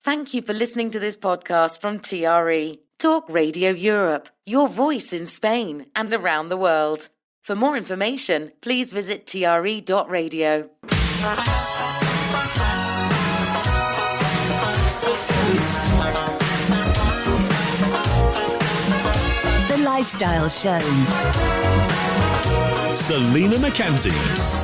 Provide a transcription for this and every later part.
Thank you for listening to this podcast from TRE, Talk Radio Europe, your voice in Spain and around the world. For more information, please visit tre.radio. The Lifestyle Show. Selina MacKenzie.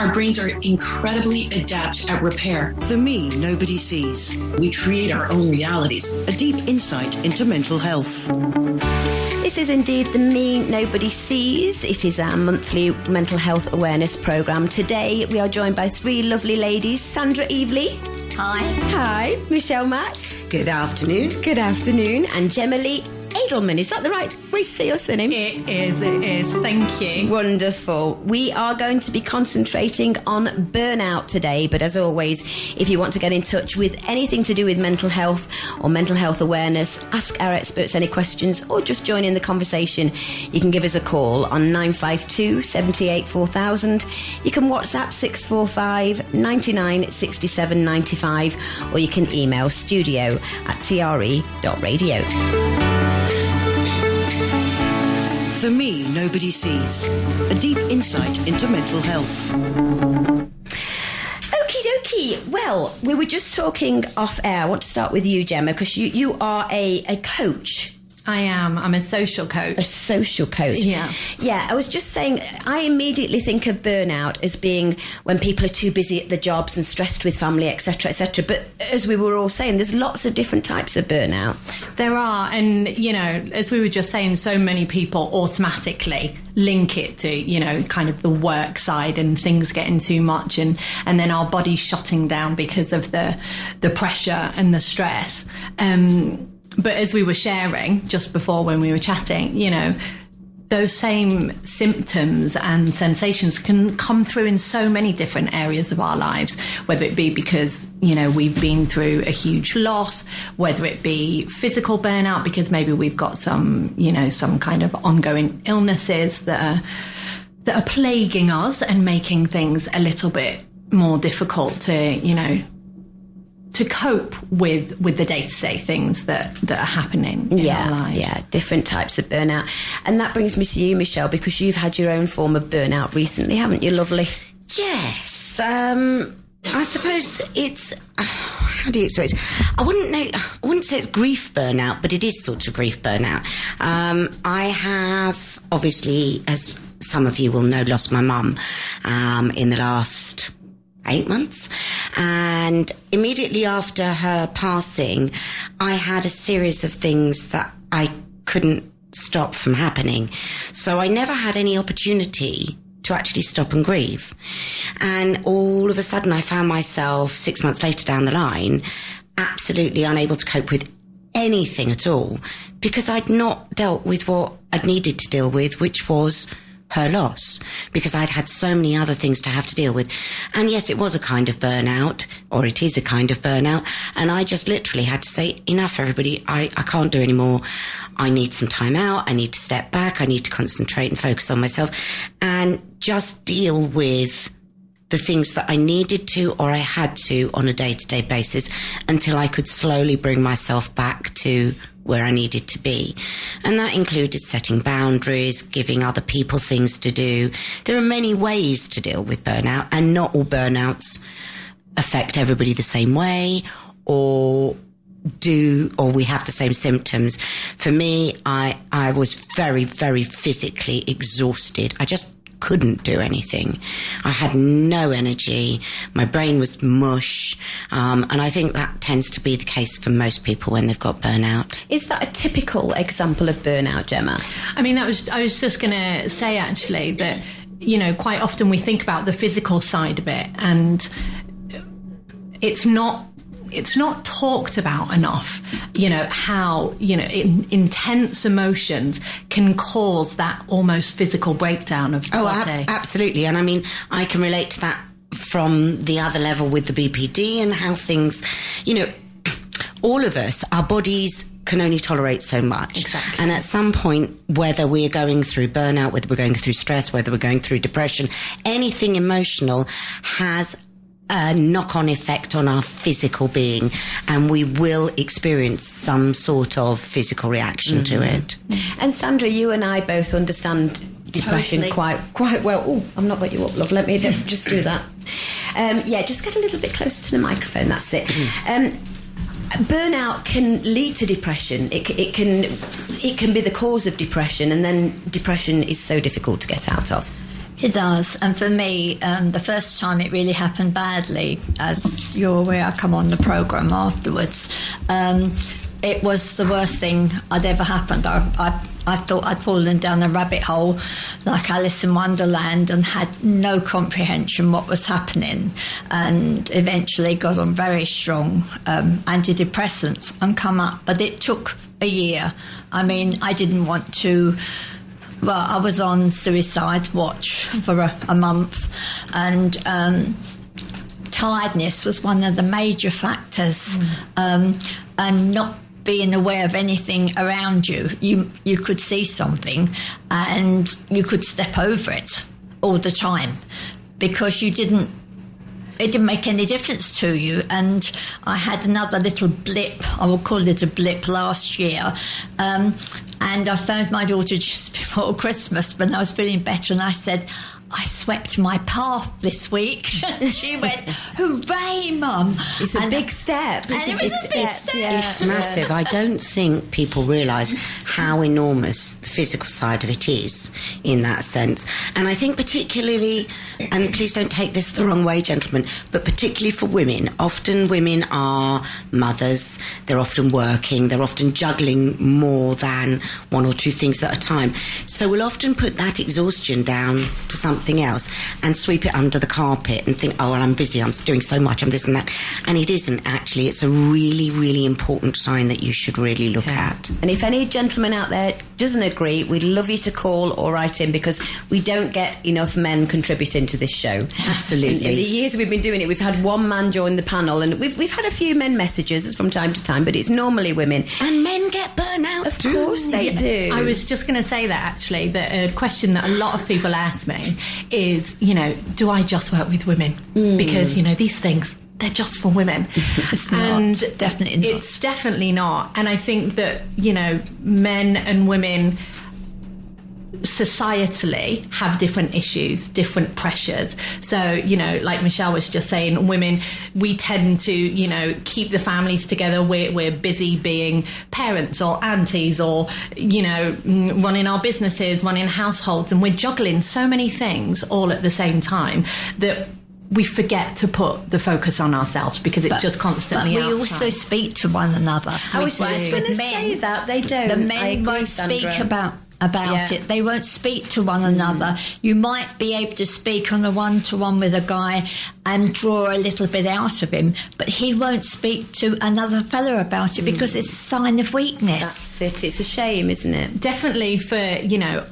Our brains are incredibly adept at repair. The Me Nobody Sees. We create our own realities. A deep insight into mental health. This is indeed the Me Nobody Sees. It is our monthly mental health awareness programme. Today we are joined by three lovely ladies. Sandra Evely. Hi. Hi. Michelle Mack. Good afternoon. Good afternoon. And Gemma Lee Edelman. Is that the right way to say your surname? It is. Thank you. Wonderful. We are going to be concentrating on burnout today, but as always, if you want to get in touch with anything to do with mental health or mental health awareness, ask our experts any questions or just join in the conversation, you can give us a call on 952 78 4000. You can WhatsApp 645 99 67 95, or you can email studio@tre.radio. The Me Nobody Sees. A deep insight into mental health. Okie dokie. Well, we were just talking off air. I want to start with you, Gemma, because you are a coach. I am. I'm a social coach. A social coach. Yeah. Yeah, I was just saying, I immediately think of burnout as being when people are too busy at their jobs and stressed with family, etc., etc. But as we were all saying, there's lots of different types of burnout. There are. And, as we were just saying, so many people automatically link it to, kind of the work side and things getting too much and then our body shutting down because of the pressure and the stress. But as we were sharing just before when we were chatting, those same symptoms and sensations can come through in so many different areas of our lives, whether it be because, we've been through a huge loss, whether it be physical burnout because maybe we've got some kind of ongoing illnesses that are plaguing us and making things a little bit more difficult to cope with the day-to-day things that are happening in our lives. Yeah, different types of burnout. And that brings me to you, Michelle, because you've had your own form of burnout recently, haven't you, lovely? Yes. I suppose it's... how do you explain it? I wouldn't say it's grief burnout, but it is sort of grief burnout. I have, obviously, as some of you will know, lost my mum in the last 8 months, and immediately after her passing I had a series of things that I couldn't stop from happening, so I never had any opportunity to actually stop and grieve. And all of a sudden I found myself 6 months later down the line absolutely unable to cope with anything at all because I'd not dealt with what I'd needed to deal with, which was her loss, because I'd had so many other things to have to deal with. And yes, it was a kind of burnout, or it is a kind of burnout, and I just literally had to say, enough everybody, I can't do anymore. I need some time out, I need to step back, I need to concentrate and focus on myself and just deal with the things that I needed to or I had to on a day-to-day basis until I could slowly bring myself back to where I needed to be. And that included setting boundaries, giving other people things to do. There are many ways to deal with burnout, and not all burnouts affect everybody the same way or we have the same symptoms. For me, I was very, very physically exhausted. I just couldn't do anything. I had no energy. My brain was mush. And I think that tends to be the case for most people when they've got burnout. Is that a typical example of burnout, Gemma? I mean, I was just going to say, actually, that, quite often we think about the physical side of it, and it's not talked about enough, how, intense emotions can cause that almost physical breakdown of the body. Absolutely. And I mean, I can relate to that from the other level with the BPD and how things, all of us, our bodies can only tolerate so much. Exactly. And at some point, whether we're going through burnout, whether we're going through stress, whether we're going through depression, anything emotional has a knock-on effect on our physical being, and we will experience some sort of physical reaction to it. And Sandra, you and I both understand depression Totally. quite well. Oh, I've not got you up, love. Let me just do that. Just get a little bit closer to the microphone. That's it. Burnout can lead to depression. It can be the cause of depression, and then depression is so difficult to get out of. It does, and for me, the first time it really happened badly, as you're aware, I come on the programme afterwards. It was the worst thing I'd ever happened. I thought I'd fallen down a rabbit hole like Alice in Wonderland and had no comprehension what was happening, and eventually got on very strong antidepressants and come up. But it took a year. I mean, I didn't want to... Well, I was on suicide watch for a month, and tiredness was one of the major factors, and not being aware of anything around you. You could see something and you could step over it all the time because it didn't make any difference to you. And I had another little blip, I will call it a blip, last year. And I phoned my daughter just before Christmas when I was feeling better, and I said, I swept my path this week. And she went, hooray, Mum. It's a big step. And it was a big step. Yeah. It's massive. I don't think people realise how enormous the physical side of it is in that sense. And I think particularly, and please don't take this the wrong way, gentlemen, but particularly for women, often women are mothers, they're often working, they're often juggling more than one or two things at a time. So we'll often put that exhaustion down to something else and sweep it under the carpet and think, oh, well, I'm busy, I'm doing so much, I'm this and that. And it isn't actually. It's a really, really important sign that you should really look at. And if any gentleman out there doesn't agree, we'd love you to call or write in, because we don't get enough men contributing to this show. Absolutely. In the years we've been doing it, we've had one man join the panel, and we've had a few men messages from time to time, but it's normally women. And men get burnout Of too. course they do. I was just going to say that, actually, that a question that a lot of people ask me is, do I just work with women? Because, these things, they're just for women. It's not. Definitely not. It's definitely not. And I think that, men and women societally have different issues, different pressures. So, like Michelle was just saying, women, we tend to, keep the families together. We're busy being parents or aunties or, running our businesses, running households, and we're juggling so many things all at the same time that we forget to put the focus on ourselves because it's just constantly But we outside. also speak to one another. I was just going to say that. They don't. The I men agree, won't Sandra. speak about Yeah. it. They won't speak to one another. You might be able to speak on a one-to-one with a guy and draw a little bit out of him, but he won't speak to another fella about it because it's a sign of weakness. That's it. It's a shame, isn't it? Definitely for,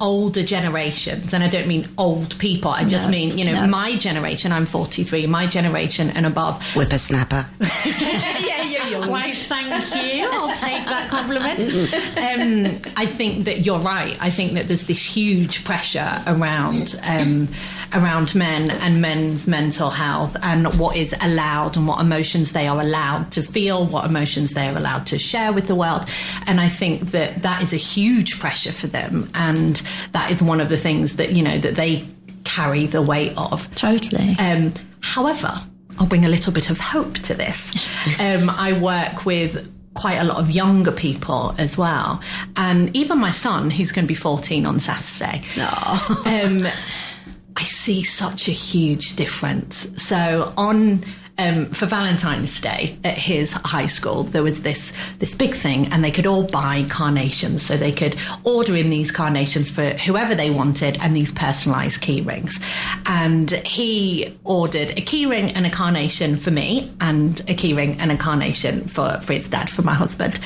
older generations, and I don't mean old people, I just mean, my generation, I'm 43, my generation and above. Whippersnapper. Yeah, you're young. Why, thank you. I'll take that compliment. I think that you're right. I think that there's this huge pressure around men and men's mental health and what is allowed and what emotions they are allowed to feel, what emotions they are allowed to share with the world. And I think that is a huge pressure for them. And that is one of the things that, that they carry the weight of. Totally. However, I'll bring a little bit of hope to this. I work with quite a lot of younger people as well. And even my son, who's going to be 14 on Saturday, I see such a huge difference. So for Valentine's Day at his high school, there was this big thing, and they could all buy carnations. So they could order in these carnations for whoever they wanted and these personalised key rings. And he ordered a key ring and a carnation for me, and a key ring and a carnation for his dad, for my husband.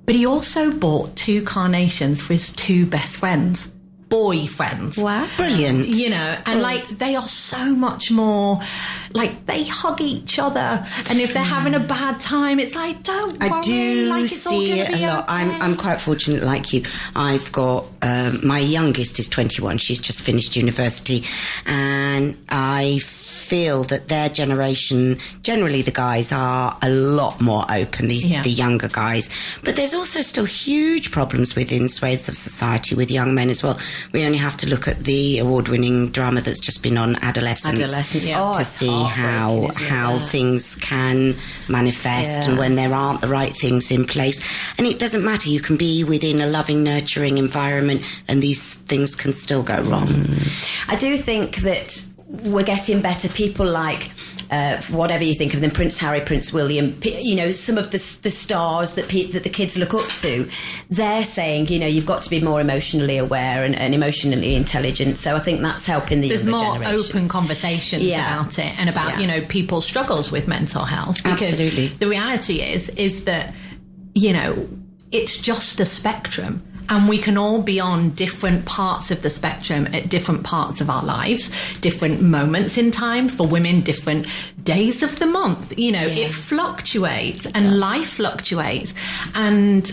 But he also bought 2 carnations for his 2 best friends. boyfriends. Wow. Brilliant. You know, and like they are so much more like they hug each other, and if they're having a bad time, it's like, don't worry, I do like it's all see gonna it be a lot. okay. I'm quite fortunate like you. I've got my youngest is 21. She's just finished university, and I feel that their generation, generally the guys are a lot more open, the younger guys. But there's also still huge problems within swathes of society with young men as well. We only have to look at the award-winning drama that's just been on Adolescence to see how things can manifest and when there aren't the right things in place. And it doesn't matter. You can be within a loving, nurturing environment and these things can still go wrong. I do think that we're getting better. People like, whatever you think of them, Prince Harry, Prince William, you know, some of the stars that the kids look up to, they're saying, you know, you've got to be more emotionally aware and emotionally intelligent. So I think that's helping the younger generation. There's more open conversations about it and about, you know, people's struggles with mental health. Because the reality is that, you know, it's just a spectrum. And we can all be on different parts of the spectrum at different parts of our lives, different moments in time. For women, different days of the month. You know, it fluctuates and life fluctuates. And,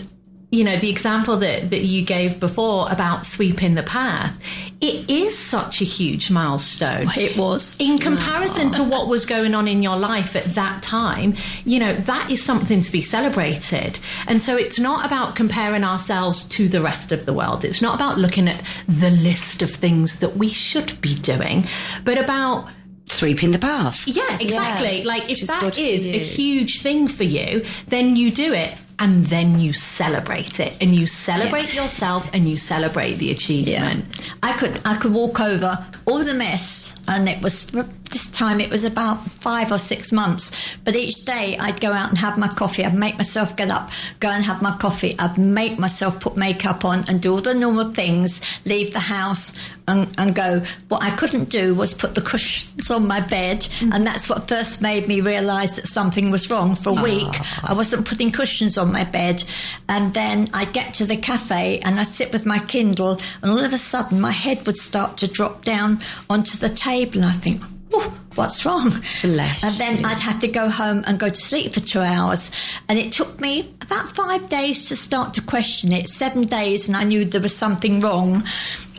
you know, the example that you gave before about sweeping the path, it is such a huge milestone. It was. In comparison to what was going on in your life at that time, you know, that is something to be celebrated. And so it's not about comparing ourselves to the rest of the world. It's not about looking at the list of things that we should be doing, but about sweeping the path. Yeah, exactly. Like if that is a huge thing for you, then you do it. And then you celebrate it, and you celebrate yourself, and you celebrate the achievement. I could walk over all the mess, and it was this time it was about 5 or 6 months. But each day I'd go out and have my coffee. I'd make myself get up, go and have my coffee. I'd make myself put makeup on and do all the normal things. Leave the house and go. What I couldn't do was put the cushions on my bed, and that's what first made me realise that something was wrong. For a week, I wasn't putting cushions on my bed, and then I'd get to the cafe and I'd sit with my Kindle, and all of a sudden my head would start to drop down onto the table, and I think, oh, what's wrong? Bless and then you. I'd have to go home and go to sleep for 2 hours, and it took me about 5 days to start to question it. 7 days, and I knew there was something wrong.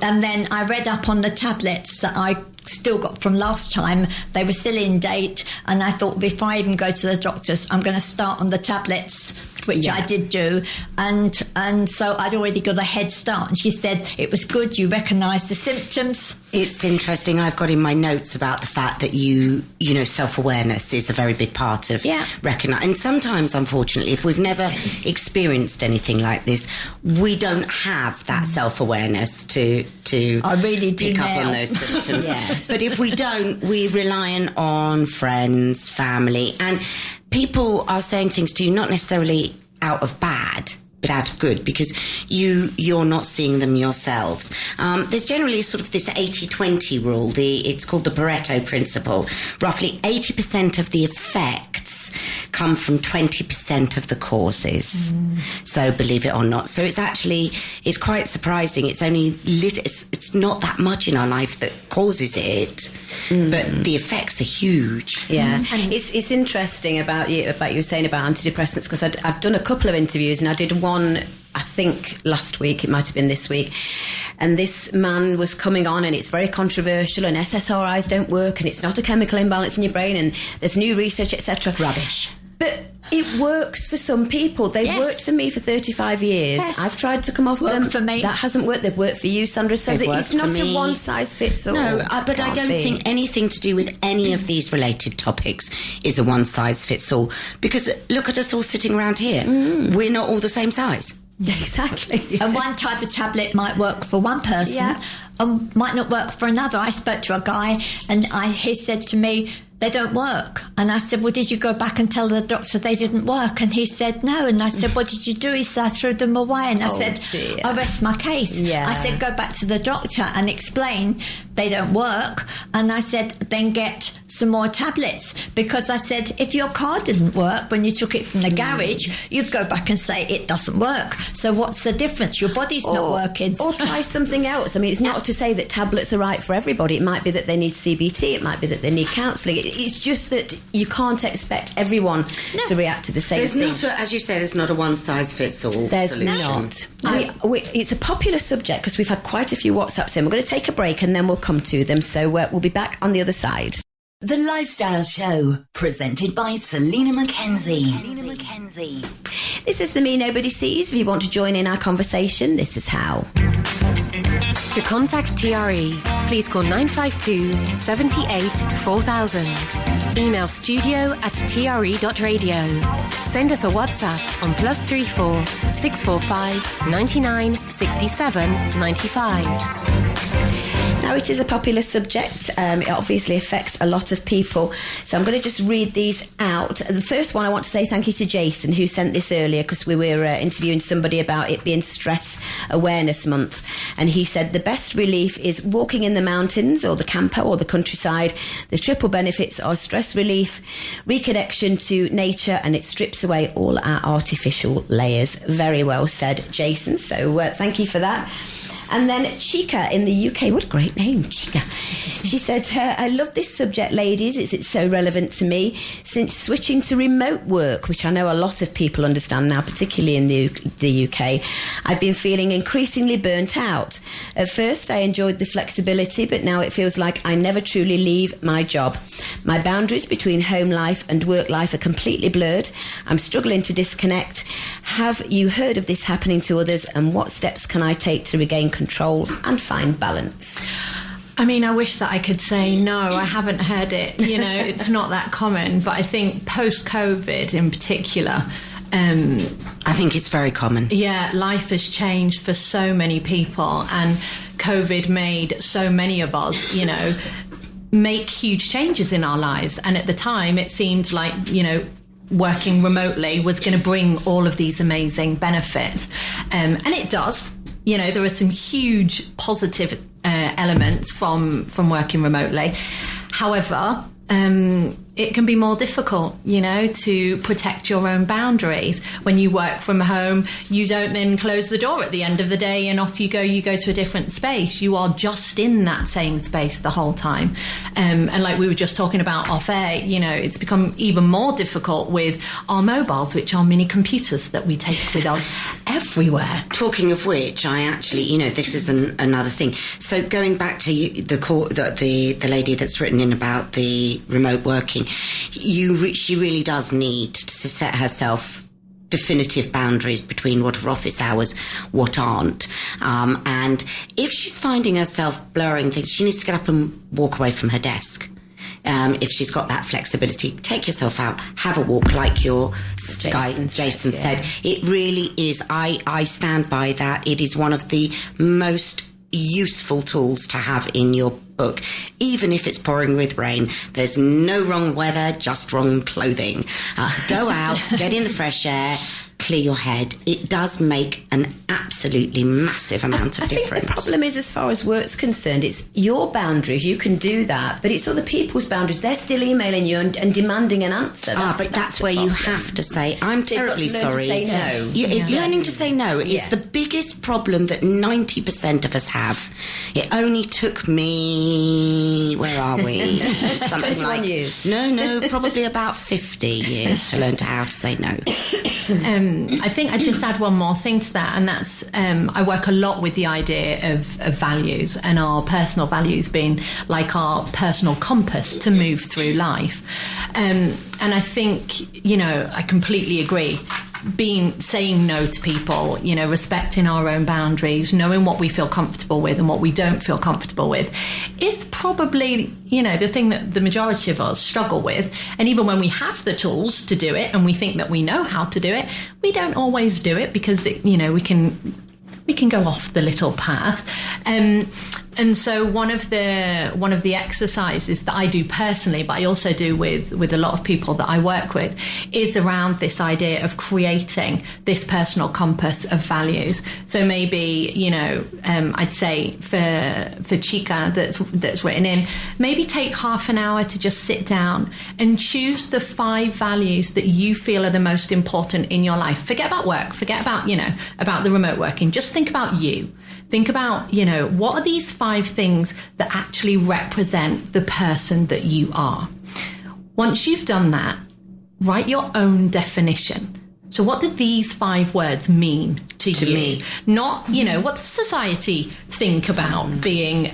And then I read up on the tablets that I still got from last time. They were still in date, and I thought before I even go to the doctors, I'm going to start on the tablets, which I did do, and so I'd already got a head start. And she said it was good, you recognised the symptoms. It's interesting. I've got in my notes about the fact that you know, self-awareness is a very big part of recognize. And sometimes, unfortunately, if we've never experienced anything like this, we don't have that self-awareness to I really do pick now. up on those symptoms. But if we don't, we're relying on friends, family, and people are saying things to you not necessarily out of bad, but out of good, because you're not seeing them yourselves. There's generally sort of this 80-20 rule. It's called the Pareto principle. Roughly 80% of the effects come from 20% of the causes. So believe it or not. So it's quite surprising. It's only it's not that much in our life that causes it, but the effects are huge. Yeah, it's interesting about you saying about antidepressants, because I've done a couple of interviews, and I did one, I think last week, it might have been this week, and this man was coming on, and it's very controversial, and SSRIs don't work, and it's not a chemical imbalance in your brain, and there's new research, etc. Rubbish. But it works for some people. They worked for me for 35 years. I've tried to come off them. For me. That hasn't worked. They've worked for you, Sandra. So it's not a one-size-fits-all. No, but I don't think anything to do with any of these related topics is a one-size-fits-all. Because look at us all sitting around here. We're not all the same size. Exactly. And one type of tablet might work for one person and might not work for another. I spoke to a guy, and he said to me, they don't work. And I said, well, did you go back and tell the doctor they didn't work? And he said, no. And I said, what did you do? He said, I threw them away. And I said, dear. I rest my case. Yeah. I said, go back to the doctor and explain they don't work. And I said, then get some more tablets. Because I said, if your car didn't work when you took it from the garage, you'd go back and say it doesn't work. So what's the difference? Your body's not working. Or try something else. I mean, it's not to say that tablets are right for everybody. It might be that they need CBT. It might be that they need counselling. It's just that you can't expect everyone to react to the same thing. There's not, as you say, there's not a one-size-fits-all There's solution. not. It's a popular subject because we've had quite a few WhatsApps in. We're going to take a break and then we'll come to them. So we'll be back on the other side. The Lifestyle Show, presented by Selina MacKenzie. This is the Me Nobody Sees. If you want to join in our conversation, this is how. To contact TRE, please call 952 78 4000. Email studio@tre.radio. Send us a WhatsApp on +34 645 99 67 95. Now, it is a popular subject. It obviously affects a lot of people. So I'm going to just read these out. The first one, I want to say thank you to Jason, who sent this earlier, because we were interviewing somebody about it being Stress Awareness Month. And he said the best relief is walking in the mountains or the camper or the countryside. The triple benefits are stress relief, reconnection to nature, and it strips away all our artificial layers. Very well said, Jason. So thank you for that. And then Chica in the UK, what a great name, Chica. She said, I love this subject, ladies. It's so relevant to me since switching to remote work, which I know a lot of people understand now, particularly in the UK. I've been feeling increasingly burnt out. At first, I enjoyed the flexibility, but now it feels like I never truly leave my job. My boundaries between home life and work life are completely blurred. I'm struggling to disconnect. Have you heard of this happening to others, and what steps can I take to regain control and find balance? I mean, I wish that I could say no, I haven't heard it. You know, it's not that common. But I think post-COVID in particular, I think it's very common. Yeah, life has changed for so many people, and COVID made so many of us, you know, make huge changes in our lives. And at the time, it seemed like, you know, working remotely was going to bring all of these amazing benefits. And it does. You know, there are some huge positive elements from working remotely. However, it can be more difficult, you know, to protect your own boundaries. When you work from home, you don't then close the door at the end of the day and off you go to a different space. You are just in that same space the whole time. And like we were just talking about off air, you know, it's become even more difficult with our mobiles, which are mini computers that we take with us everywhere. Talking of which, I actually, you know, this is another thing. So going back to the lady that's written in about the remote working, she really does need to set herself definitive boundaries between what are office hours, what aren't. And if she's finding herself blurring things, she needs to get up and walk away from her desk. If she's got that flexibility, take yourself out, have a walk, like your Jason said. It really is. I stand by that. It is one of the most useful tools to have in your book, even if it's pouring with rain. There's no wrong weather, just wrong clothing. Go out, get in the fresh air, clear your head. It does make an absolutely massive amount of difference. I think the problem is, as far as work's concerned, it's your boundaries. You can do that, but it's other people's boundaries. They're still emailing you and demanding an answer. That's where you have to say, I'm terribly sorry. You've got to learn to say no. Learning to say no is the biggest problem that 90% of us have. It only took me, where are we? Something 21 like years. No, probably about 50 years to learn how to say no. I think I'd just add one more thing to that, and that's I work a lot with the idea of values, and our personal values being like our personal compass to move through life. And I think, you know, I completely agree. Saying no to people, you know, respecting our own boundaries, knowing what we feel comfortable with and what we don't feel comfortable with is probably, you know, the thing that the majority of us struggle with. And even when we have the tools to do it and we think that we know how to do it, we don't always do it because, you know, we can go off the little path. And so one of the exercises that I do personally, but I also do with a lot of people that I work with, is around this idea of creating this personal compass of values. So maybe, I'd say for Chica that's written in, maybe take half an hour to just sit down and choose the 5 values that you feel are the most important in your life. Forget about work, forget about, about the remote working. Just think about you. Think about, what are these 5 things that actually represent the person that you are? Once you've done that, write your own definition. So what do these 5 words mean to you? Me. Not, what does society think about being,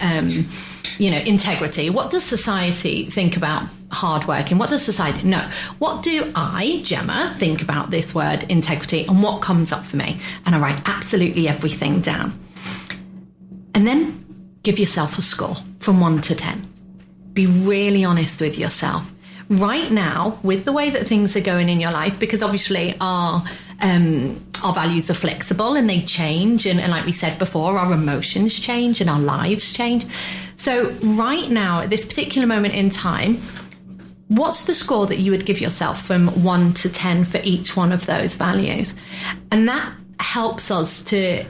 integrity? What does society think about hard working? What does society... No. What do I, Gemma, think about this word integrity, and what comes up for me? And I write absolutely everything down. And then give yourself a score from 1 to 10. Be really honest with yourself. Right now, with the way that things are going in your life, because obviously our values are flexible and they change. And like we said before, our emotions change and our lives change. So right now, at this particular moment in time, what's the score that you would give yourself from 1 to 10 for each one of those values? And that helps us to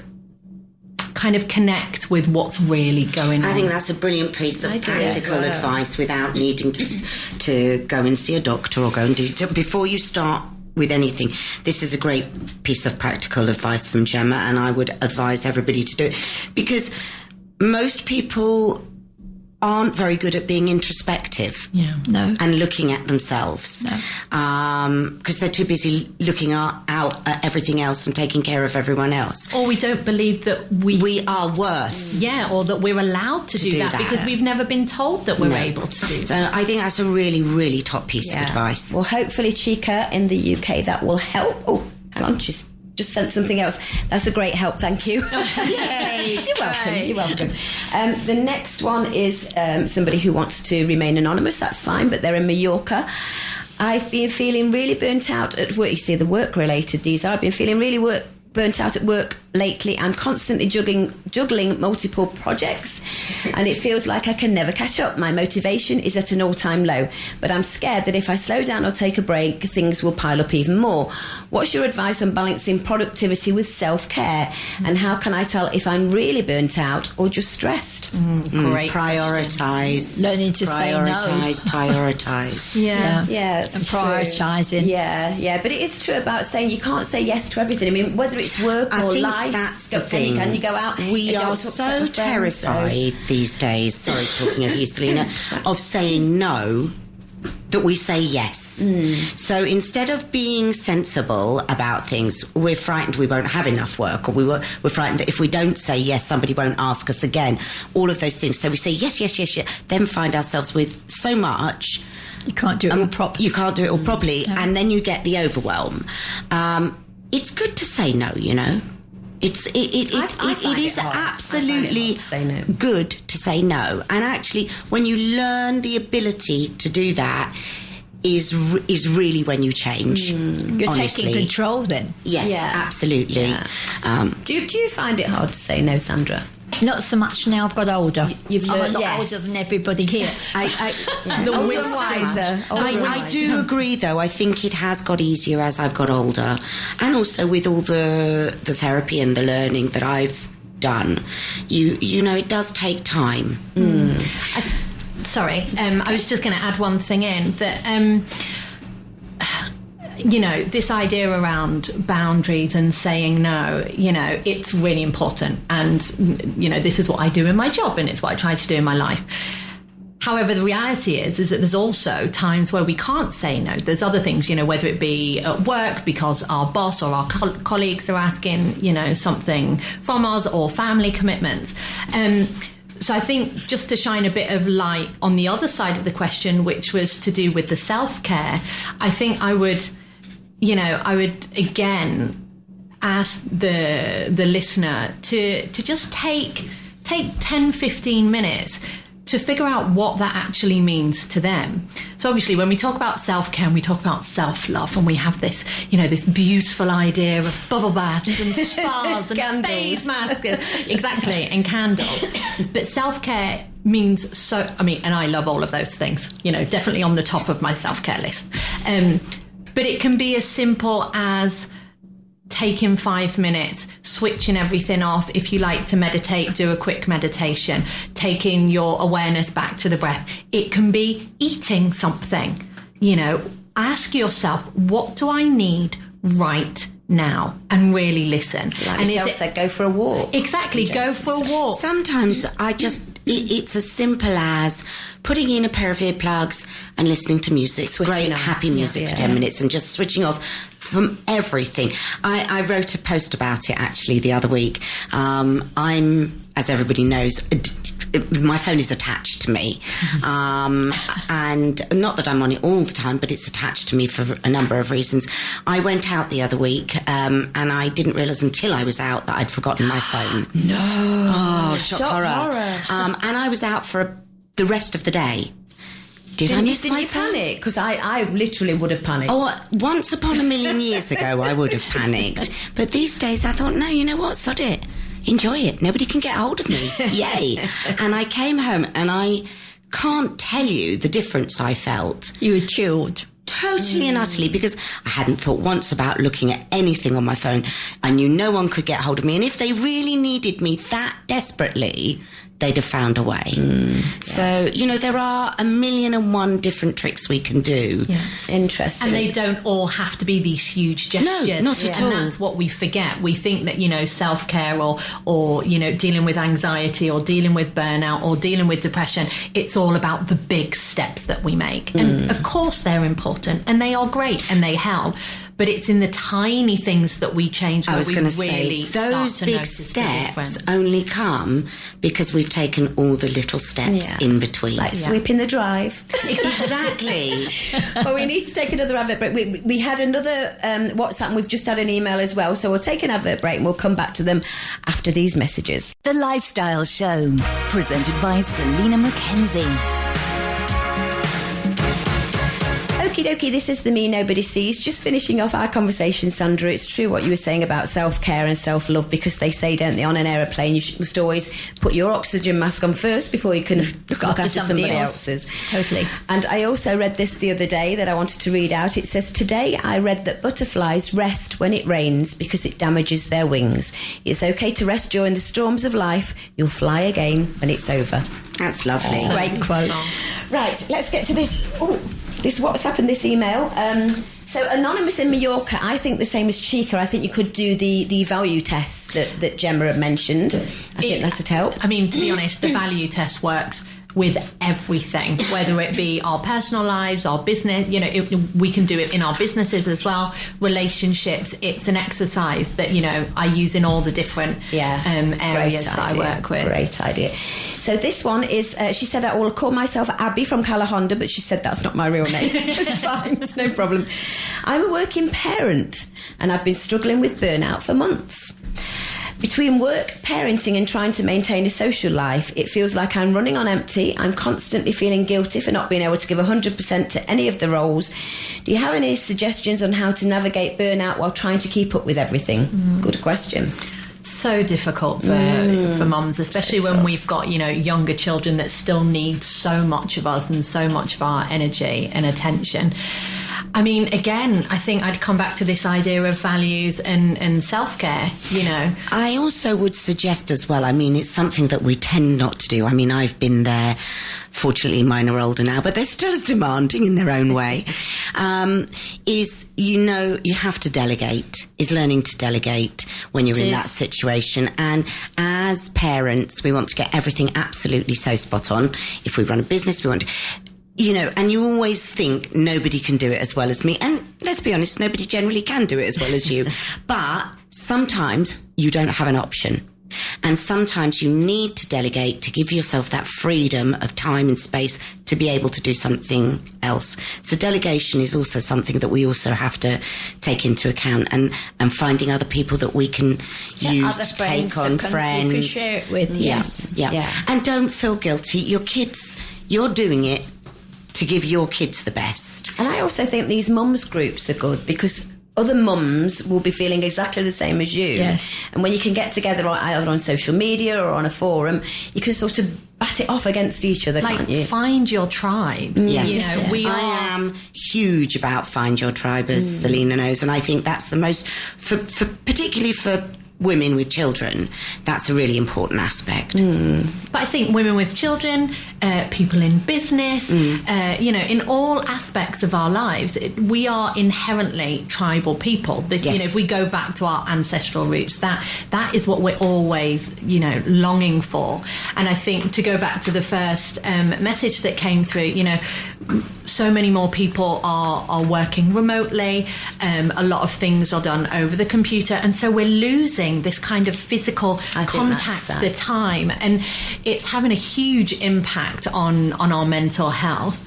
kind of connect with what's really going on. I think that's a brilliant piece of practical advice without needing to go and see a doctor or go and do... Before you start with anything, this is a great piece of practical advice from Gemma, and I would advise everybody to do it, because most people aren't very good at being introspective and looking at themselves because they're too busy looking out at everything else and taking care of everyone else. Or we don't believe that we are worth. Yeah, or that we're allowed to do that because we've never been told that we're able to do that. So I think that's a really, really top piece of advice. Well, hopefully, Chica, in the UK, that will help. Oh, hang on, just sent something else. That's a great help, thank you. Yay. You're welcome. You're welcome. The next one is somebody who wants to remain anonymous. That's fine, but they're in Mallorca. I've been feeling really burnt out at work. You see, the work-related these are. I've been feeling really burnt out at work lately. I'm constantly juggling multiple projects, and it feels like I can never catch up. My motivation is at an all-time low, but I'm scared that if I slow down or take a break, things will pile up even more. What's your advice on balancing productivity with self-care, and how can I tell if I'm really burnt out or just stressed? Great. Prioritise. Learning to say no. Prioritise. Yeah, and prioritising. Yeah, but it is true about saying you can't say yes to everything. I mean, whether it's work or life, that's the thing. Can you go out? We are so terrified these days, sorry, talking of you, Selina, of saying no, that we say yes. So instead of being sensible about things, we're frightened we won't have enough work, or we're frightened that if we don't say yes, somebody won't ask us again. All of those things. So we say yes, then find ourselves with so much. You can't do it all properly. You can't do it all properly, and then you get the overwhelm. It's good to say no, It is absolutely good to say no. And actually, when you learn the ability to do that, is really when you change. You're honestly. taking control then. Yes, absolutely. Yeah. Do you find it hard to say no, Sandra? Not so much now I've got older. You've learned, I'm a lot older than everybody here. Older and wiser. I do agree, though. I think it has got easier as I've got older. And also with all the therapy and the learning that I've done, you know, it does take time. I was just going to add one thing in that... this idea around boundaries and saying no, it's really important. And, this is what I do in my job, and it's what I try to do in my life. However, the reality is that there's also times where we can't say no. There's other things, whether it be at work because our boss or our colleagues are asking, something from us, or family commitments. So I think just to shine a bit of light on the other side of the question, which was to do with the self-care, I think I would again ask the listener to just take 10, 15 minutes to figure out what that actually means to them. So obviously when we talk about self-care and we talk about self-love, and we have this, this beautiful idea of bubble baths and spas and face masks, exactly, and candles. But self-care means and I love all of those things, definitely on the top of my self-care list. But it can be as simple as taking 5 minutes, switching everything off. If you like to meditate, do a quick meditation, taking your awareness back to the breath. It can be eating something. Ask yourself, what do I need right now? And really listen. Like yourself said, go for a walk. Exactly, go for a walk. Sometimes it's as simple as putting in a pair of earplugs and listening to music, great happy music for 10 minutes, and just switching off from everything. I wrote a post about it actually the other week. I'm, as everybody knows, my phone is attached to me, and not that I'm on it all the time, but it's attached to me for a number of reasons. I went out the other week, and I didn't realise until I was out that I'd forgotten my phone. No. Oh, shock horror. And I was out for the rest of the day. Did I miss my phone? Panic? Because I literally would have panicked. Oh, once upon a million years ago, I would have panicked. But these days, I thought, no, you know what? Sod it. Enjoy it. Nobody can get hold of me. Yay. And I came home, and I can't tell you the difference I felt. You were chilled. Totally and utterly, because I hadn't thought once about looking at anything on my phone. I knew no one could get hold of me. And if they really needed me that desperately, they'd have found a way. So, there are 1,000,001 different tricks we can do. Yeah. Interesting. And they don't all have to be these huge gestures. No, not at all. And that's what we forget. We think that, self-care or dealing with anxiety or dealing with burnout or dealing with depression, it's all about the big steps that we make. And of course they're important and they are great and they help. But it's in the tiny things that we change where we really start to notice the difference. Those big steps only come because we've taken all the little steps in between. Like sweeping the drive. Exactly. Well, we need to take another advert break. We had another WhatsApp, and we've just had an email as well. So we'll take an advert break and we'll come back to them after these messages. The Lifestyle Show, presented by Selina MacKenzie. Okie dokie, this is the Me Nobody Sees. Just finishing off our conversation, Sandra. It's true what you were saying about self-care and self-love, because they say, don't they, on an aeroplane, you must always put your oxygen mask on first before you can look after somebody else's. Totally. And I also read this the other day that I wanted to read out. It says, today I read that butterflies rest when it rains because it damages their wings. It's okay to rest during the storms of life. You'll fly again when it's over. That's lovely. Oh, great quote. Right, let's get to this. This WhatsApp and this email. So Anonymous in Mallorca, I think the same as Chica. I think you could do the value test that Gemma had mentioned. I think that'd help. I mean, to be honest, the value test works with everything, whether it be our personal lives, our business, we can do it in our businesses as well, relationships. It's an exercise that, I use in all the different areas that I work with. Great idea. So this one is, she said, I will call myself Abby from Calahonda, but she said that's not my real name. It's fine, it's no problem. I'm a working parent and I've been struggling with burnout for months. Between work, parenting and trying to maintain a social life, it feels like I'm running on empty. I'm constantly feeling guilty for not being able to give 100% to any of the roles. Do you have any suggestions on how to navigate burnout while trying to keep up with everything? Good question. So difficult for mums, especially when we've got, younger children that still need so much of us and so much of our energy and attention. I mean, again, I think I'd come back to this idea of values and self-care, I also would suggest as well, I mean, it's something that we tend not to do. I mean, I've been there. Fortunately, mine are older now, but they're still as demanding in their own way. You have to delegate, is learning to delegate when you're in that situation. And as parents, we want to get everything absolutely so spot on. If we run a business, we want to... and you always think nobody can do it as well as me. And let's be honest, nobody generally can do it as well as you. But sometimes you don't have an option. And sometimes you need to delegate to give yourself that freedom of time and space to be able to do something else. So delegation is also something that we also have to take into account, and finding other people that we can use, other friends, take on friends. You can share it with, yes. Yeah. And don't feel guilty. Your kids, you're doing it to give your kids the best. And I also think these mums groups are good because other mums will be feeling exactly the same as you. Yes. And when you can get together either on social media or on a forum, you can sort of bat it off against each other, can't you? Find your tribe. Yes. You know, I am huge about find your tribe, as Selina knows, and I think that's the most, for particularly for women with children, that's a really important aspect. But I think women with children, people in business, you know, in all aspects of our lives, we are inherently tribal people. You know, if we go back to our ancestral roots, that is what we're always, you know, longing for. And I think to go back to the first message that came through, you know, so many more people are working remotely. A lot of things are done over the computer, and so we're losing this kind of physical contact, the time, and it's having a huge impact on our mental health.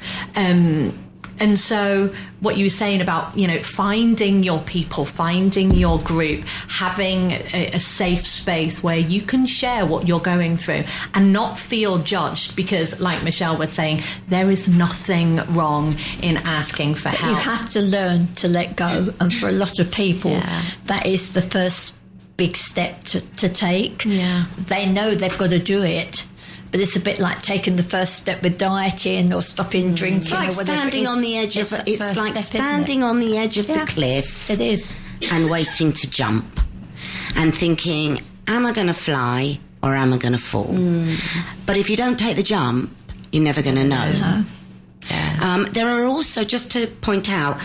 And so what you were saying about, you know, finding your people, finding your group, having a safe space where you can share what you're going through and not feel judged, because like Michelle was saying, there is nothing wrong in asking for help. You have to learn to let go. And for a lot of people, that is the first big step to take. Yeah. They know they've got to do it. But it's a bit like taking the first step with dieting or stopping drinking. It's like or whatever. standing on the edge of the cliff. It is. And waiting to jump and thinking, am I going to fly or am I going to fall? But if you don't take the jump, you're never going to know. No. There are also, just to point out,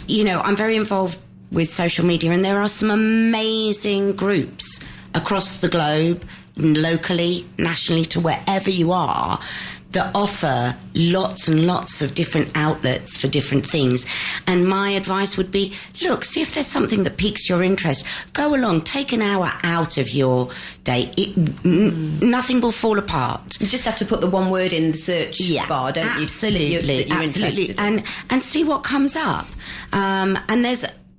you know, I'm very involved with social media, and there are some amazing groups across the globe, locally, nationally, to wherever you are, that offer lots and lots of different outlets for different things. And my advice would be, look, see if there's something that piques your interest. Go along, take an hour out of your day. Nothing will fall apart. You just have to put the one word in the search bar, don't you? Absolutely. And see what comes up. And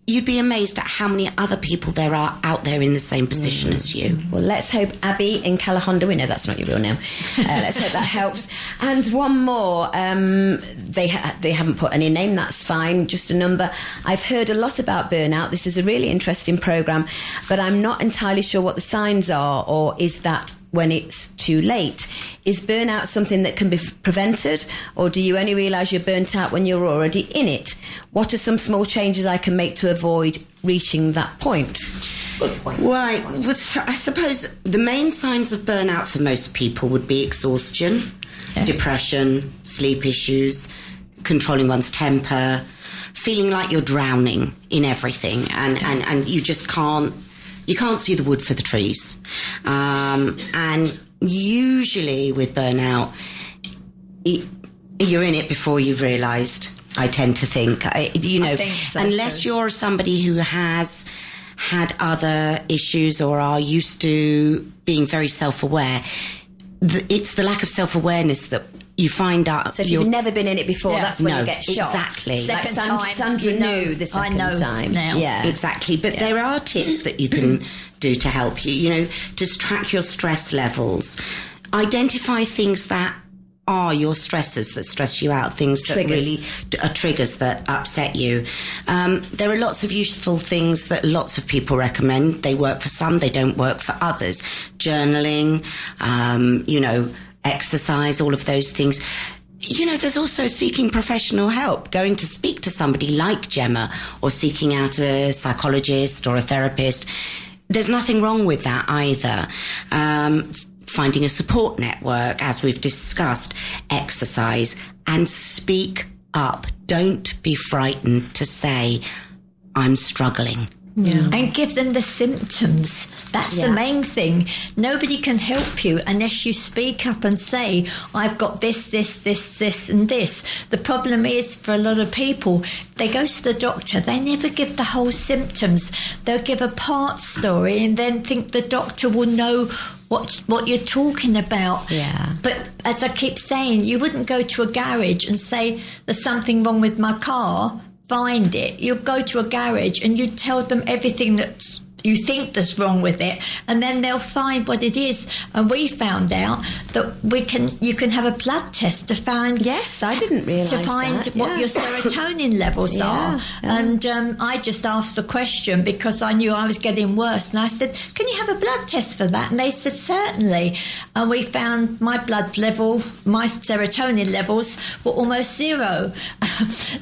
you'd be amazed at how many other people there are out there in the same position as you. Well, let's hope Abby in Callahonda, we know that's not your real name. Let's hope that helps. And one more, they haven't put any name, that's fine, just a number. I've heard a lot about burnout. This is a really interesting programme, but I'm not entirely sure what the signs are, or is that when it's too late? Is burnout something that can be prevented, or do you only realise you're burnt out when you're already in it? What are some small changes I can make to avoid reaching that point? Good point. Right. Well, I suppose the main signs of burnout for most people would be exhaustion, depression, sleep issues, controlling one's temper, feeling like you're drowning in everything, and you just can't. You can't see the wood for the trees. And usually with burnout, you're in it before you've realised, I tend to think. I think so, unless you're somebody who has had other issues or are used to being very self-aware, it's the lack of self-awareness that you find out. So if you've never been in it before, that's when you get shocked. Exactly. Sandra knew the second time. Now. Yeah, exactly. But there are tips that you can do to help you. You know, to track your stress levels, identify things that are your stressors that stress you out, things that really are triggers that upset you. There are lots of useful things that lots of people recommend. They work for some, they don't work for others. Journaling, exercise, all of those things. You know, there's also seeking professional help, going to speak to somebody like Gemma, or seeking out a psychologist or a therapist. There's nothing wrong with that either. Finding a support network, as we've discussed, exercise, and speak up. Don't be frightened to say, I'm struggling. And give them the symptoms. That's the main thing. Nobody can help you unless you speak up and say, I've got this, and this. The problem is, for a lot of people, they go to the doctor, they never give the whole symptoms. They'll give a part story and then think the doctor will know what you're talking about. Yeah. But as I keep saying, you wouldn't go to a garage and say, there's something wrong with my car, find it. You'll go to a garage and you tell them everything that you think that's wrong with it, and then they'll find what it is. And we found out that you can have a blood test to find. Yes, I didn't realise to find that. what your serotonin levels are. And I just asked the question because I knew I was getting worse, and I said, "Can you have a blood test for that?" And they said, "Certainly." And we found my blood level, my serotonin levels were almost zero.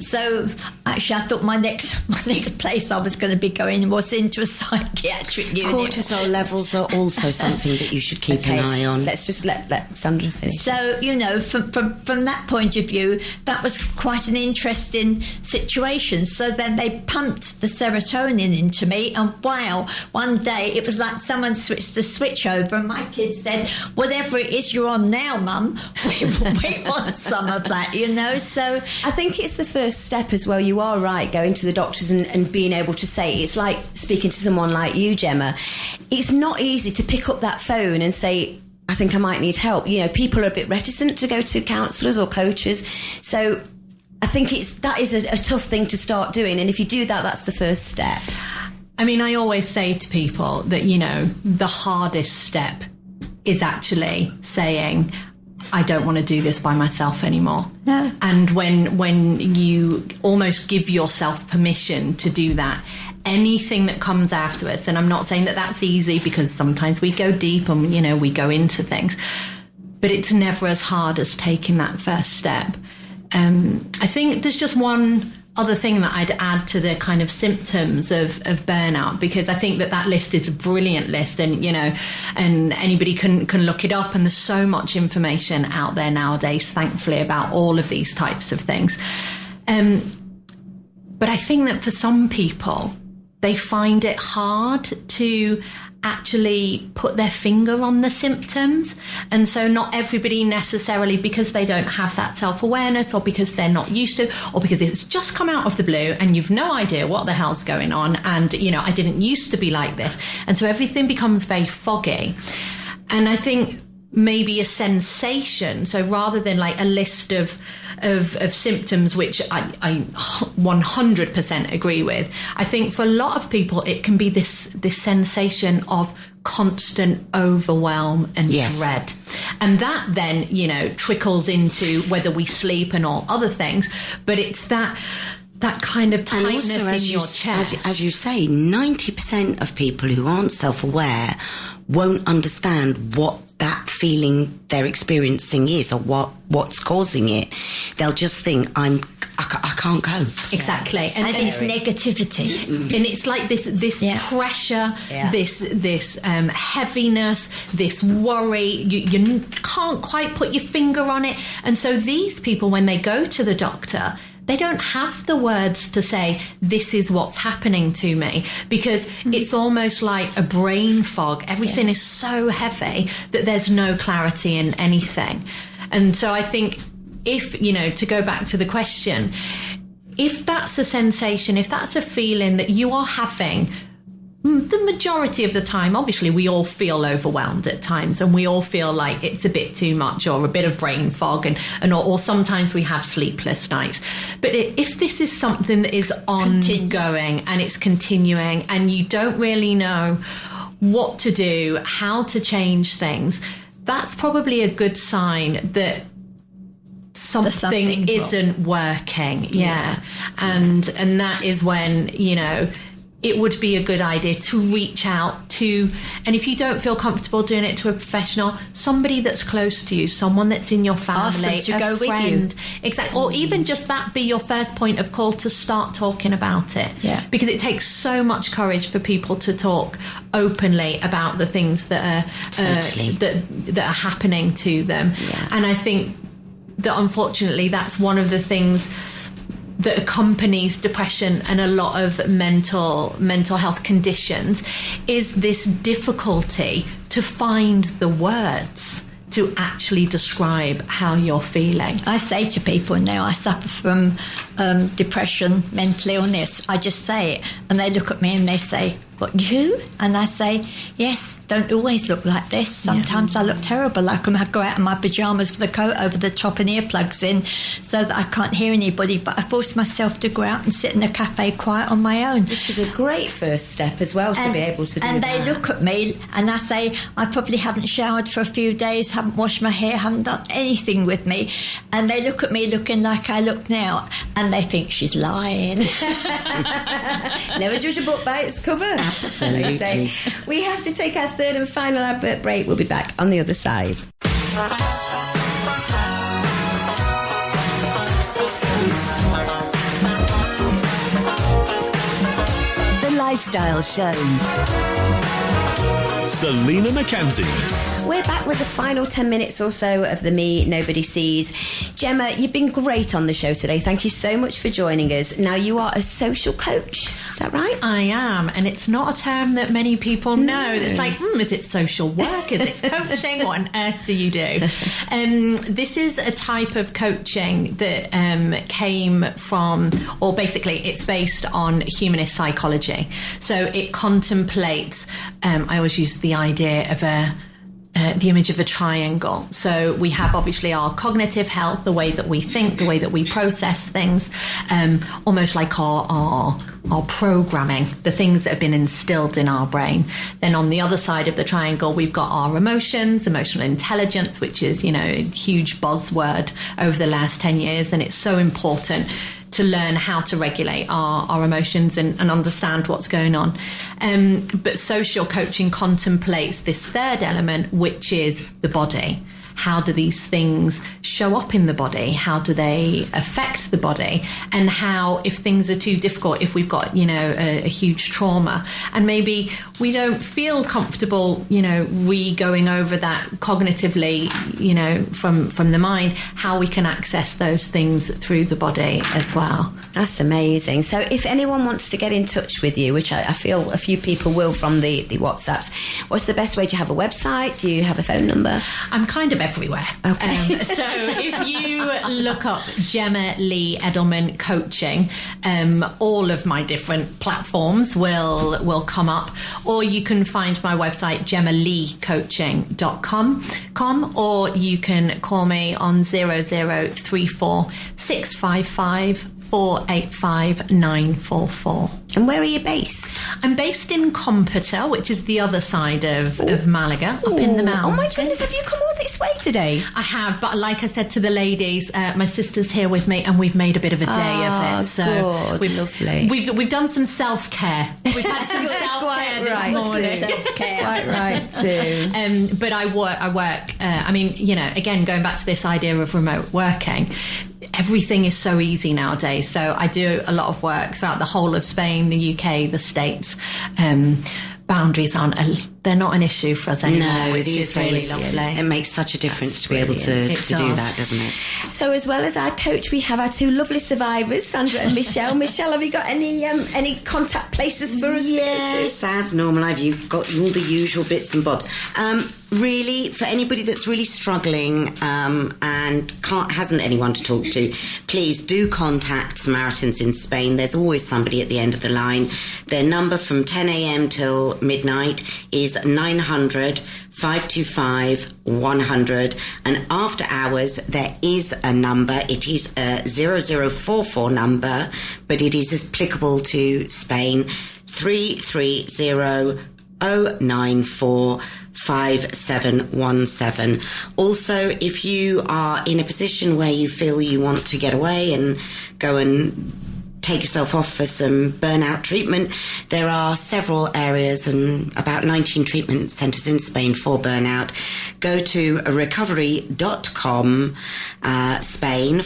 So actually, I thought my next place I was going to be going was into a psychiatric unit. Cortisol levels are also something that you should keep an eye on. Let's just let Sandra finish. So, from that point of view, that was quite an interesting situation. So then they pumped the serotonin into me, and wow, one day it was like someone switched the switch over, and my kids said, whatever it is you're on now, Mum, we want some of that, So I think it's the first step as well. You are right, going to the doctors and being able to say, it's like speaking to someone like you, Gemma. It's not easy to pick up that phone and say, I think I might need help. People are a bit reticent to go to counsellors or coaches. So I think that is a tough thing to start doing. And if you do that, that's the first step. I mean, I always say to people that, the hardest step is actually saying, I don't want to do this by myself anymore. No. And when you almost give yourself permission to do that, anything that comes afterwards, and I'm not saying that that's easy, because sometimes we go deep and, we go into things, but it's never as hard as taking that first step. I think there's just one other thing that I'd add to the kind of symptoms of burnout, because I think that list is a brilliant list, and and anybody can look it up, and there's so much information out there nowadays, thankfully, about all of these types of things. But I think that for some people, they find it hard to actually put their finger on the symptoms. And so not everybody necessarily, because they don't have that self-awareness, or because they're not used to, or because it's just come out of the blue and you've no idea what the hell's going on, and I didn't used to be like this, and so everything becomes very foggy. And I think maybe a sensation, so rather than like a list of symptoms, which I 100% agree with, I think for a lot of people it can be this sensation of constant overwhelm and dread, and that then trickles into whether we sleep and all other things, but it's that kind of tightness in your chest. As you say, 90% of people who aren't self-aware won't understand what that feeling they're experiencing is, or what's causing it. They'll just think, I can't cope. Exactly. And it's negativity. And it's like this pressure, this heaviness, this worry. You can't quite put your finger on it. And so these people, when they go to the doctor, they don't have the words to say, this is what's happening to me, because it's almost like a brain fog. Everything is so heavy that there's no clarity in anything. And so I think if, to go back to the question, if that's a sensation, if that's a feeling that you are having, the majority of the time, obviously we all feel overwhelmed at times, and we all feel like it's a bit too much, or a bit of brain fog, or sometimes we have sleepless nights. But if this is something that is ongoing and it's continuing, and you don't really know what to do, how to change things, that's probably a good sign that something isn't working. Yeah. And that is when, it would be a good idea to reach out to, and if you don't feel comfortable doing it, to a professional, somebody that's close to you, someone that's in your family, ask them to go friend. with you. Exactly. Or even just that be your first point of call to start talking about it. Yeah. Because it takes so much courage for people to talk openly about the things that are that are happening to them. Yeah. And I think that unfortunately that's one of the things that accompanies depression and a lot of mental health conditions is this difficulty to find the words to actually describe how you're feeling. I say to people now, I suffer from depression, mental illness. I just say it, and they look at me and they say, "What, you?" And I say, "Yes, don't always look like this. Sometimes I look terrible, like I go out in my pyjamas with a coat over the top and earplugs in so that I can't hear anybody, but I force myself to go out and sit in a cafe quiet on my own." Which is a great first step as well, to be able to do that. And they look at me and I say, "I probably haven't showered for a few days, haven't washed my hair, haven't done anything with me." And they look at me looking like I look now, and they think she's lying. Never judge a book by its cover. Absolutely. We have to take our third and final advert break. We'll be back on the other side. The Lifestyle Show. Selina MacKenzie. We're back with the final 10 minutes or so of the Me Nobody Sees. Gemma, you've been great on the show today. Thank you so much for joining us. Now, you are a social coach. Is that right? I am, and it's not a term that many people know. It's like, is it social work? Is it coaching? What on earth do you do? This is a type of coaching that came from, or basically it's based on humanist psychology. So it contemplates, I always use the idea of the image of a triangle. So we have obviously our cognitive health, the way that we think, the way that we process things, almost like our programming, the things that have been instilled in our brain. Then on the other side of the triangle, we've got our emotions, emotional intelligence, which is, a huge buzzword over the last 10 years. And it's so important to learn how to regulate our emotions and understand what's going on. But social coaching contemplates this third element, which is the body. How do these things show up in the body? How do they affect the body? And how, if things are too difficult, if we've got, a huge trauma, and maybe we don't feel comfortable, going over that cognitively, from the mind, how we can access those things through the body as well. That's amazing. So if anyone wants to get in touch with you, which I feel a few people will from the WhatsApps, what's the best way? Do you have a website? Do you have a phone number? I'm kind of everywhere. Okay. So if you look up Gemma Lee Edelman Coaching, all of my different platforms will come up, or you can find my website GemmaLeeCoaching.com, or you can call me on 0034 655 485 944. And where are you based? I'm based in Competa, which is the other side of Malaga, up in the mountains. Oh my goodness, have you come all this way today? I have, but like I said to the ladies, my sister's here with me, and we've made a bit of a day of it. So lovely. We've done some self-care. We've had some self-care this morning. Self-care. Quite right too. But I work. Again, going back to this idea of remote working, everything is so easy nowadays. So I do a lot of work throughout the whole of Spain, the UK, the States. Boundaries they're not an issue for us anymore. No, these days, really lovely. It makes such a difference to be able to do that, doesn't it? So as well as our coach, we have our two lovely survivors, Sandra and Michelle. Michelle, have you got any contact places for us? Yes, as normal. I've got all the usual bits and bobs. Really, for anybody that's really struggling and hasn't anyone to talk to, please do contact Samaritans in Spain. There's always somebody at the end of the line. Their number from 10 a.m. till midnight is 900 525 100, and after hours there is a number. It is a 0044 number, but it is applicable to Spain. 330 094 5717. Also, if you are in a position where you feel you want to get away and go and take yourself off for some burnout treatment, there are several areas and about 19 treatment centres in Spain for burnout. Go to recovery.com Spain,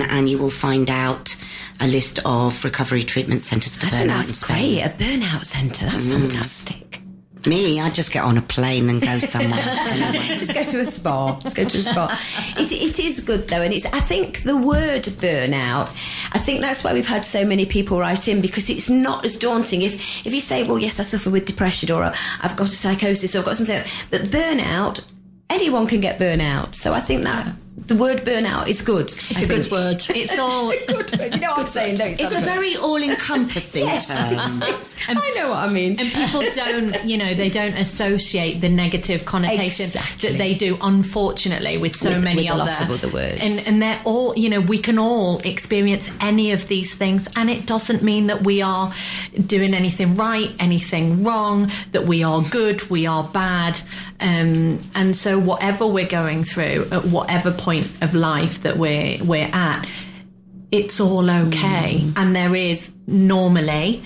and you will find out a list of recovery treatment centres for burnout in Spain. That's great, a burnout centre. That's fantastic. Me, I just get on a plane and go somewhere. Anyway. Just go to a spa. It is good though, and I think the word burnout, I think that's why we've had so many people write in, because it's not as daunting. If you say, well, yes, I suffer with depression, or I've got a psychosis, or I've got something else, but burnout, anyone can get burnout. So I think that the word burnout is good. It's a good word. It's all good. You know what I'm saying, don't you? It's a very all-encompassing term. I know what I mean. And people don't, they don't associate the negative connotation that they do, unfortunately, with so many with other, lots of other words. And they're all, we can all experience any of these things, and it doesn't mean that we are doing anything right, anything wrong, that we are good, we are bad. And so whatever we're going through, at whatever point of life that we're at, it's all okay. And there is normally,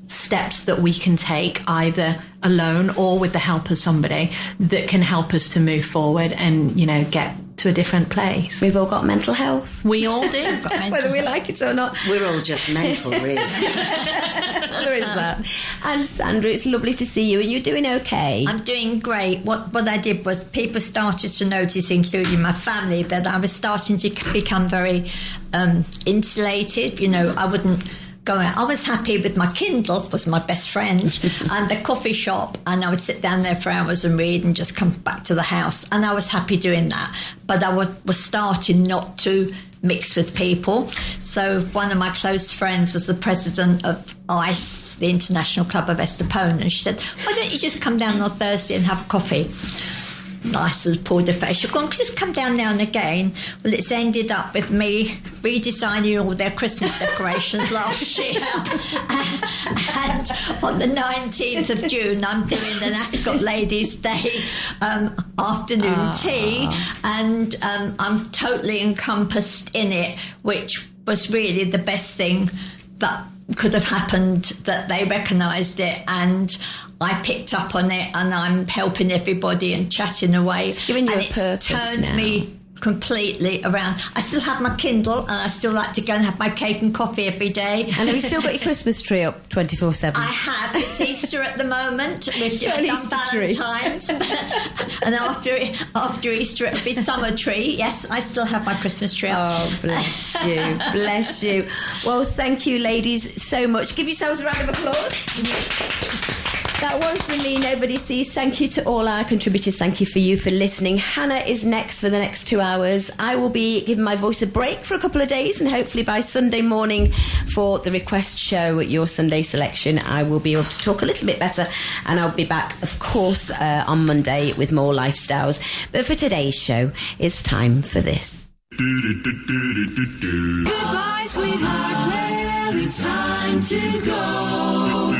steps that we can take either alone or with the help of somebody that can help us to move forward and, get to a different place. We've all got mental health. We all do. Whether we like it or not. We're all just mental, really. There is that. And Sandra, it's lovely to see you, and you're doing okay. I'm doing great. What I did was people started to notice, including my family, that I was starting to become very insulated. I wouldn't go out. I was happy with my Kindle, was my best friend, and the coffee shop, and I would sit down there for hours and read and just come back to the house, and I was happy doing that. But I was starting not to mix with people. So one of my close friends was the president of ICE, the International Club of Estepona, and she said, why don't you just come down on Thursday and have a coffee? Nice as pulled the face. She'd gone, just come down now and again. Well, it's ended up with me redesigning all their Christmas decorations last year. And on the 19th of June, I'm doing the Ascot Ladies' Day afternoon tea, and I'm totally encompassed in it, which was really the best thing that could have happened, that they recognised it, and I picked up on it, and I'm helping everybody and chatting away. It's giving you and a purpose turned now. me completely around. I still have my Kindle, and I still like to go and have my cake and coffee every day. And have you still got your Christmas tree up 24/7? I have. It's Easter at the moment. We've just done Valentine's. And after Easter, it'll be summer tree. Yes, I still have my Christmas tree up. Oh, bless you. Bless you. Well, thank you, ladies, so much. Give yourselves a round of applause. That was the Me Nobody Sees. Thank you to all our contributors. Thank you for listening. Hannah is next for the next 2 hours. I will be giving my voice a break for a couple of days, and hopefully by Sunday morning for the request show at Your Sunday Selection, I will be able to talk a little bit better, and I'll be back, of course, on Monday with more lifestyles. But for today's show, it's time for this. Goodbye, sweetheart. Well, it's time to go.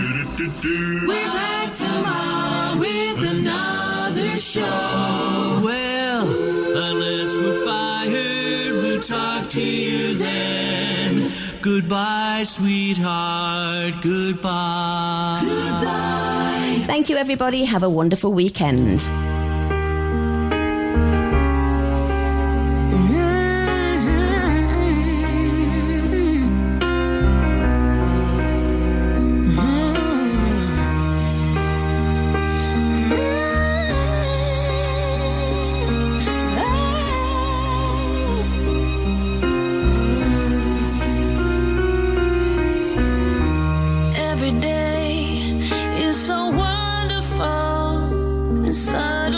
We're back tomorrow with another show. Well, unless we're fired, we'll talk to you then. Goodbye, sweetheart. Goodbye. Goodbye. Thank you, everybody. Have a wonderful weekend. Every day is so wonderful and sudden.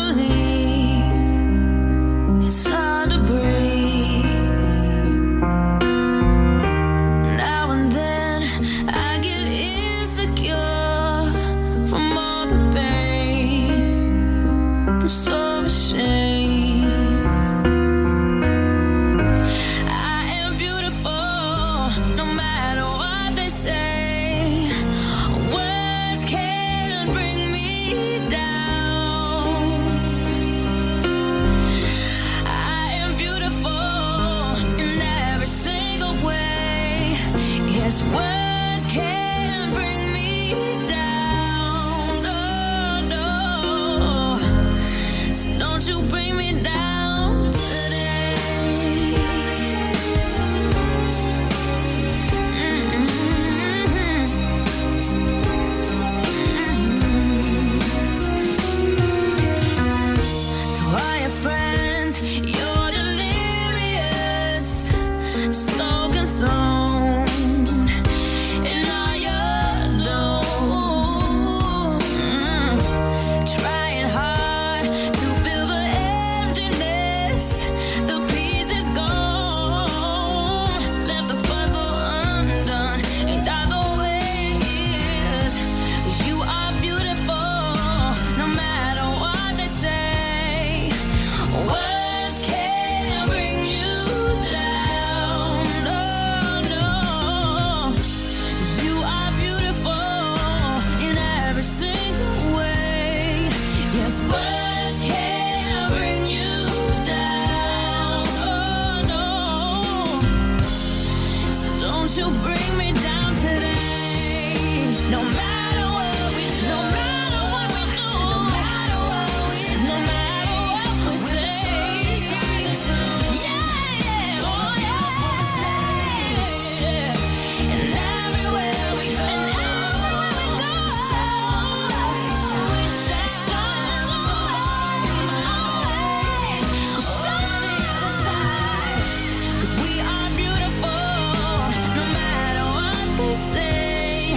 say.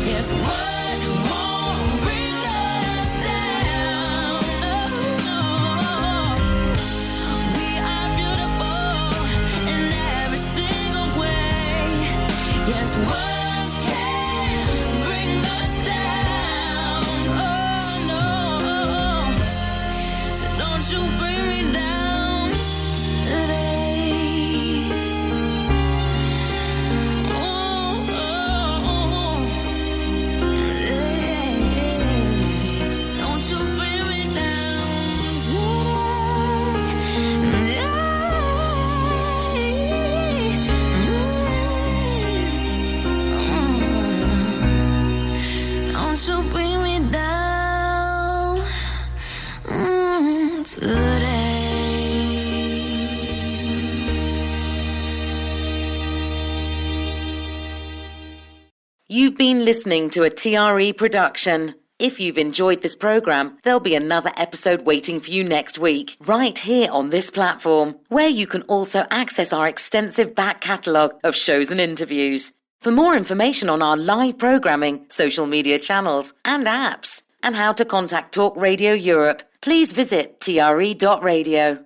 Yes, words won't bring us down. Oh, we are beautiful in every single way. Yes, words can bring us down. Oh no, so don't you bring me down today. Oh, don't you bring me down. Don't you bring me down today. You've been listening to a TRE production. If you've enjoyed this program, there'll be another episode waiting for you next week, right here on this platform, where you can also access our extensive back catalogue of shows and interviews. For more information on our live programming, social media channels and apps, and how to contact Talk Radio Europe, please visit tre.radio.